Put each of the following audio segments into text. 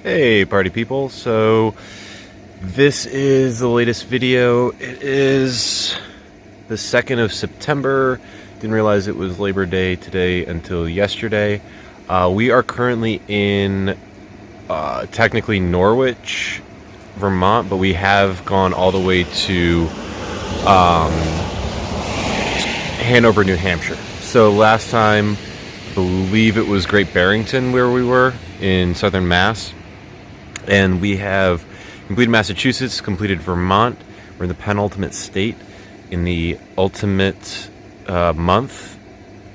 Hey party people, so this is the latest video. It is the 2nd of September. Didn't realize it was Labor Day today until yesterday. We are currently in technically Norwich, Vermont, but we have gone all the way to Hanover, New Hampshire. So last time, I believe it was Great Barrington where we were in southern Mass. And we have completed Massachusetts, completed Vermont. We're in the penultimate state in the ultimate month.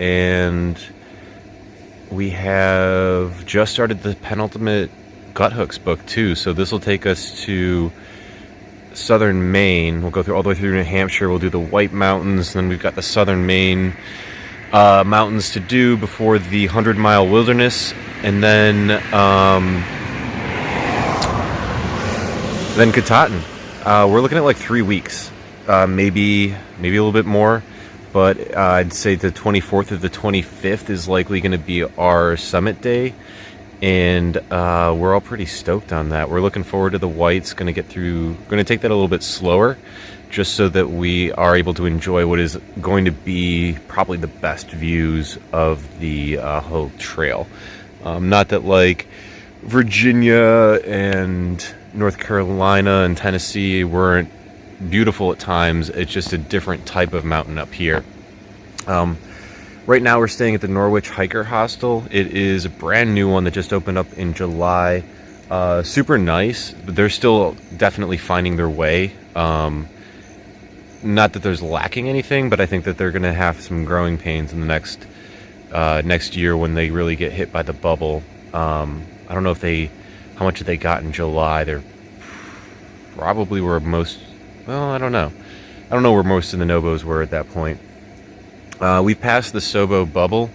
And we have just started the penultimate gut hooks book too. So this will take us to southern Maine. We'll go through all the way through New Hampshire. We'll do the White Mountains. And then we've got the southern Maine mountains to do before the 100-mile wilderness. And then Katahdin. We're looking at like 3 weeks, maybe a little bit more, but I'd say the 24th or the 25th is likely going to be our summit day, and we're all pretty stoked on that. We're looking forward to the Whites. Going to take that a little bit slower, just so that we are able to enjoy what is going to be probably the best views of the whole trail. Not that like Virginia and North Carolina and Tennessee weren't beautiful at times. It's just a different type of mountain up here. Right now we're staying at the Norwich Hiker Hostel. It is a brand new one that just opened up in July. Super nice, but they're still definitely finding their way. Not that there's lacking anything, but I think that they're going to have some growing pains in the next year when they really get hit by the bubble. I don't know how much they got in July. They're probably where most, well, I don't know where most of the Nobos were at that point. We passed the Sobo bubble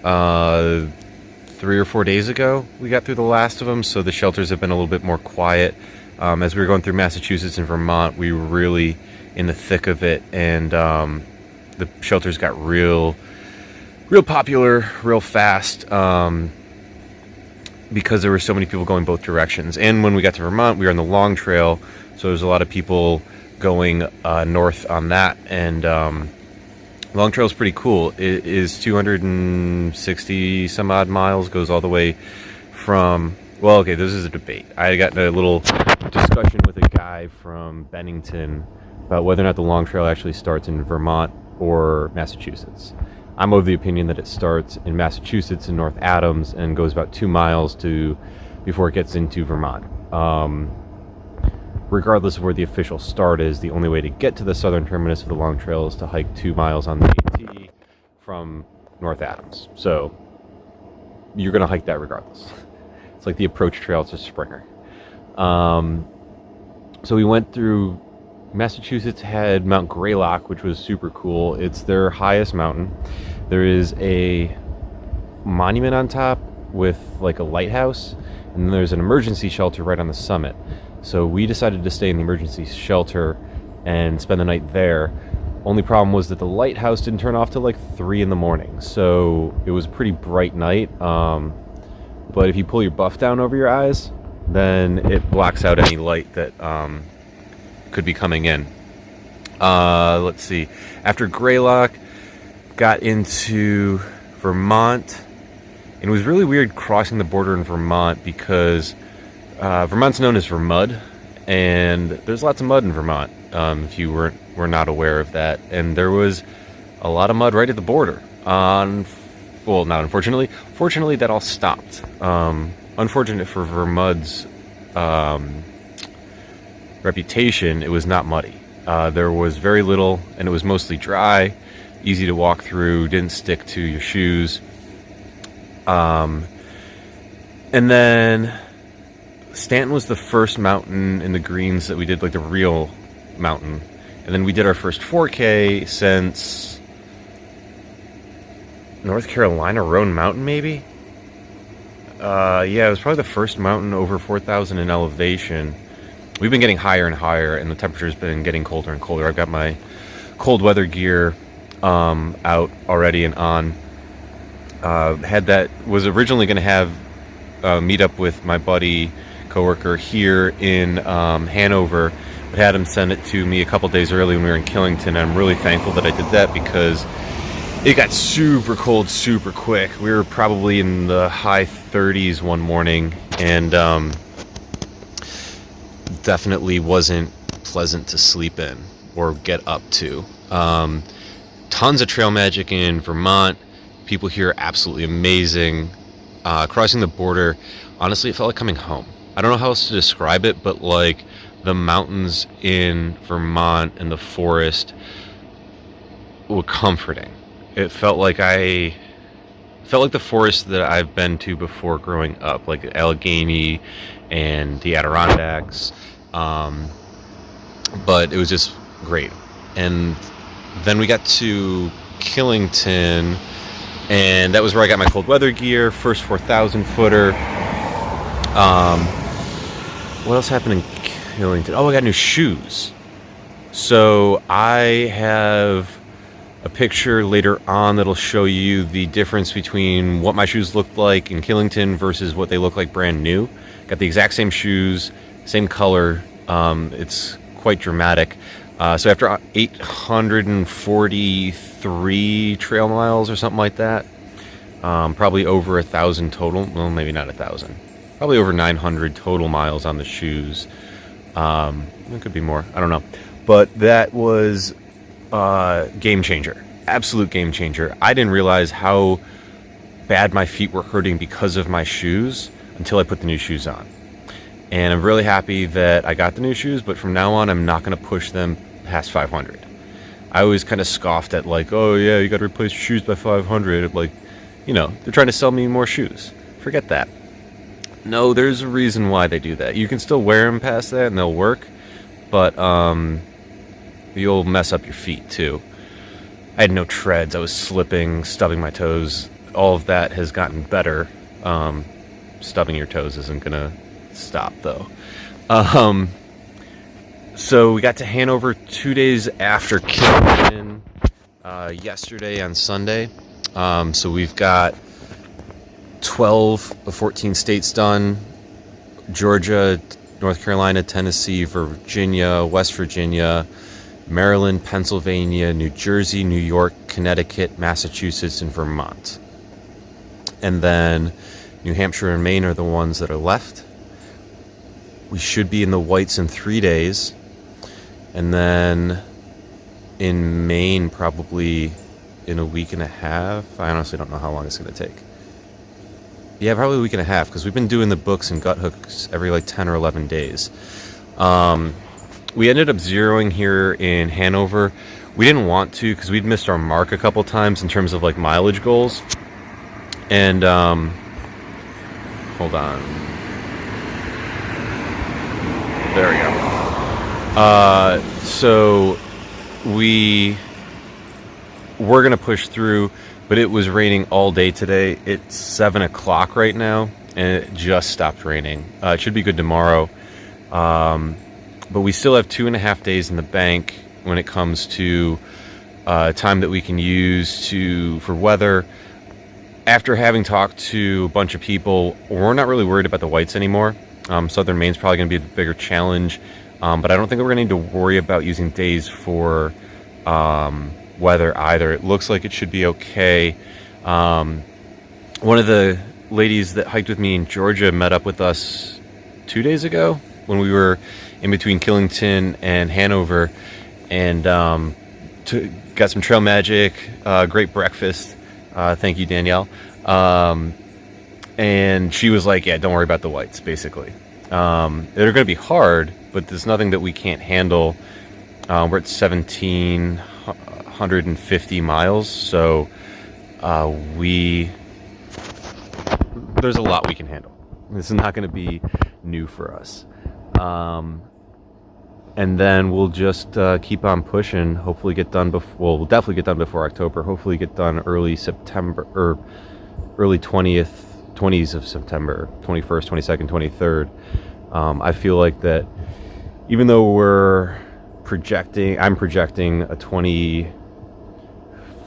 3 or 4 days ago. We got through the last of them, so the shelters have been a little bit more quiet. As we were going through Massachusetts and Vermont, we were really in the thick of it, and the shelters got real popular real fast. Because there were so many people going both directions. And when we got to Vermont, we were on the long trail, so there's a lot of people going north on that. And long trail is pretty cool. It is 260 some odd miles, goes all the way from, well, okay, this is a debate. I got in a little discussion with a guy from Barrington about whether or not the long trail actually starts in Vermont or Massachusetts. I'm of the opinion that it starts in Massachusetts in North Adams and goes about 2 miles before it gets into Vermont. Regardless of where the official start is, the only way to get to the southern terminus of the long trail is to hike 2 miles on the AT from North Adams. So you're going to hike that regardless. It's like the approach trail to Springer. So we went through. Massachusetts had Mount Greylock, which was super cool. It's their highest mountain. There is a monument on top with like a lighthouse, and then there's an emergency shelter right on the summit. So we decided to stay in the emergency shelter and spend the night there. Only problem was that the lighthouse didn't turn off till like 3 in the morning. So it was a pretty bright night. But if you pull your buff down over your eyes, then it blocks out any light that could be coming in. Let's see. After Greylock, got into Vermont. And it was really weird crossing the border in Vermont because Vermont's known as Vermud, and there's lots of mud in Vermont. If you were not aware of that, and there was a lot of mud right at the border. Well, not unfortunately. Fortunately, that all stopped. Unfortunate for Vermud's reputation, it was not muddy. There was very little, and it was mostly dry, easy to walk through, didn't stick to your shoes. And then Stanton was the first mountain in the greens that we did, like the real mountain. And then we did our first 4K since North Carolina Roan Mountain, maybe? Yeah, it was probably the first mountain over 4,000 in elevation. We've been getting higher and higher, and the temperature's been getting colder and colder. I've got my cold weather gear out already and on. Was originally going to have meet up with my buddy coworker here in Hanover, but had him send it to me a couple days early when we were in Killington. And I'm really thankful that I did that because it got super cold super quick. We were probably in the high 30s one morning, and definitely wasn't pleasant to sleep in or get up to. Tons of trail magic in Vermont. People here are absolutely amazing. Crossing the border, honestly, it felt like coming home. I don't know how else to describe it, but like the mountains in Vermont and the forest were comforting. It felt like the forest that I've been to before growing up, like Allegheny and the Adirondacks. But it was just great. And then we got to Killington, and that was where I got my cold weather gear, first 4,000 footer. What else happened in Killington? Oh, I got new shoes. So I have a picture later on that'll show you the difference between what my shoes looked like in Killington versus what they look like brand new. Got the exact same shoes, same color. It's quite dramatic. So after 843 trail miles or something like that, probably over 1,000 total. Well, maybe not 1,000. Probably over 900 total miles on the shoes. It could be more. I don't know. But that was game changer. Absolute game changer. I didn't realize how bad my feet were hurting because of my shoes until I put the new shoes on. And I'm really happy that I got the new shoes, but from now on, I'm not going to push them past 500. I always kind of scoffed at like, oh yeah, you got to replace your shoes by 500. Like, you know, they're trying to sell me more shoes. Forget that. No, there's a reason why they do that. You can still wear them past that and they'll work, but you'll mess up your feet too. I had no treads. I was slipping, stubbing my toes. All of that has gotten better. Stubbing your toes isn't going to stop though. So we got to Hanover 2 days after Killington, yesterday on Sunday. So we've got 12 of 14 states done: Georgia, North Carolina, Tennessee, Virginia, West Virginia, Maryland, Pennsylvania, New Jersey, New York, Connecticut, Massachusetts, and Vermont. And then New Hampshire and Maine are the ones that are left. We should be in the whites in 3 days. And then in Maine, probably in a week and a half. I honestly don't know how long it's going to take. Yeah, probably a week and a half, because we've been doing the books and gut hooks every like 10 or 11 days. We ended up zeroing here in Hanover. We didn't want to because we'd missed our mark a couple times in terms of like mileage goals. And hold on. There we go. So we were going to push through, but it was raining all day today. It's 7 o'clock right now, and it just stopped raining. It should be good tomorrow. But we still have 2.5 days in the bank when it comes to time that we can use for weather. After having talked to a bunch of people, we're not really worried about the whites anymore. Southern Maine's probably going to be the bigger challenge, but I don't think we're going to need to worry about using days for weather either. It looks like it should be okay. One of the ladies that hiked with me in Georgia met up with us 2 days ago when we were in between Killington and Hanover, and got some trail magic, great breakfast. Thank you, Danielle. And she was like, yeah, don't worry about the whites, basically. They're going to be hard, but there's nothing that we can't handle. We're at 1,750 miles, so there's a lot we can handle. This is not going to be new for us. And then we'll just keep on pushing. Hopefully get done we'll definitely get done before October. Hopefully get done early September, or early 20s of September, 21st, 22nd, 23rd. I feel like that even though I'm projecting a 24th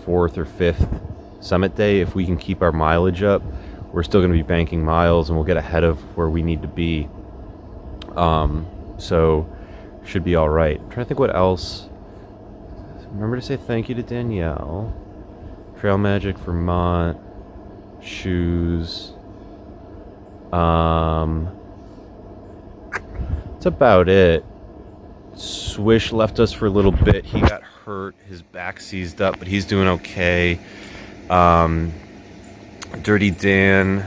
or 5th summit day, if we can keep our mileage up, we're still going to be banking miles, and we'll get ahead of where we need to be So should be all right. I'm trying to think what else. Remember to say thank you to Danielle. Trail Magic Vermont shoes. That's about it. Swish left us for a little bit. He got hurt. His back seized up, but he's doing okay. Dirty Dan,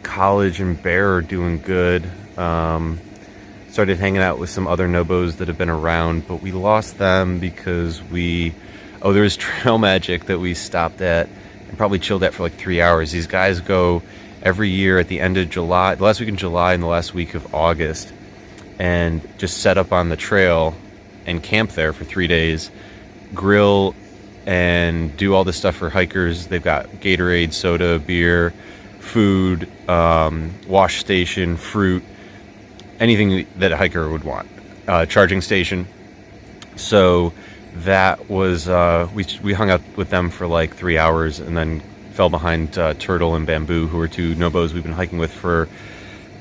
College, and Bear are doing good. Started hanging out with some other Nobos that have been around, but we lost them because there was Trail Magic that we stopped at and probably chilled at for like 3 hours. These guys go every year at the end of July, the last week in July and the last week of August, and just set up on the trail and camp there for 3 days, grill and do all this stuff for hikers. They've got Gatorade, soda, beer, food, wash station, fruit, anything that a hiker would want, charging station. So that was, we hung out with them for like 3 hours and then fell behind Turtle and Bamboo, who are two Nobos we've been hiking with for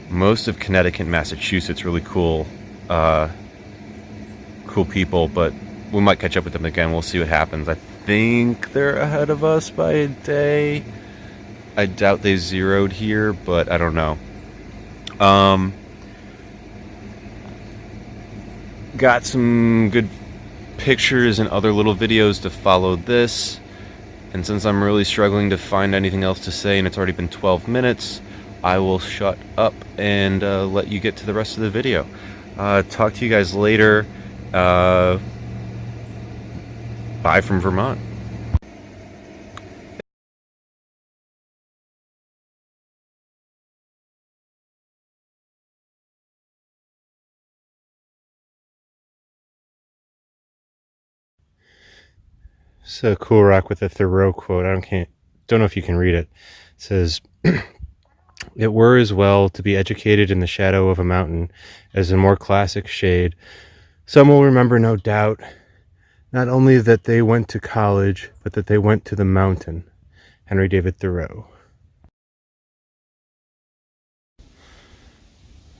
most of Connecticut and Massachusetts. Really cool people, but we might catch up with them again. We'll see what happens. I think they're ahead of us by a day. I doubt they zeroed here, but I don't know. Got some good pictures and other little videos to follow this. And since I'm really struggling to find anything else to say and it's already been 12 minutes, I will shut up and let you get to the rest of the video. Talk to you guys later. Bye from Vermont. It's a cool rock with a Thoreau quote. Don't know if you can read it. It says, "It were as well to be educated in the shadow of a mountain as in more classic shade. Some will remember, no doubt, not only that they went to college, but that they went to the mountain." Henry David Thoreau.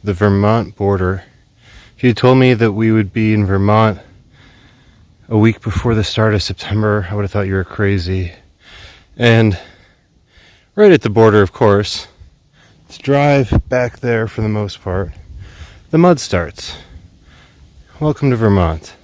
The Vermont border. If you told me that we would be in Vermont a week before the start of September, I would have thought you were crazy. And right at the border, of course, let's drive back there for the most part. The mud starts. Welcome to Vermont.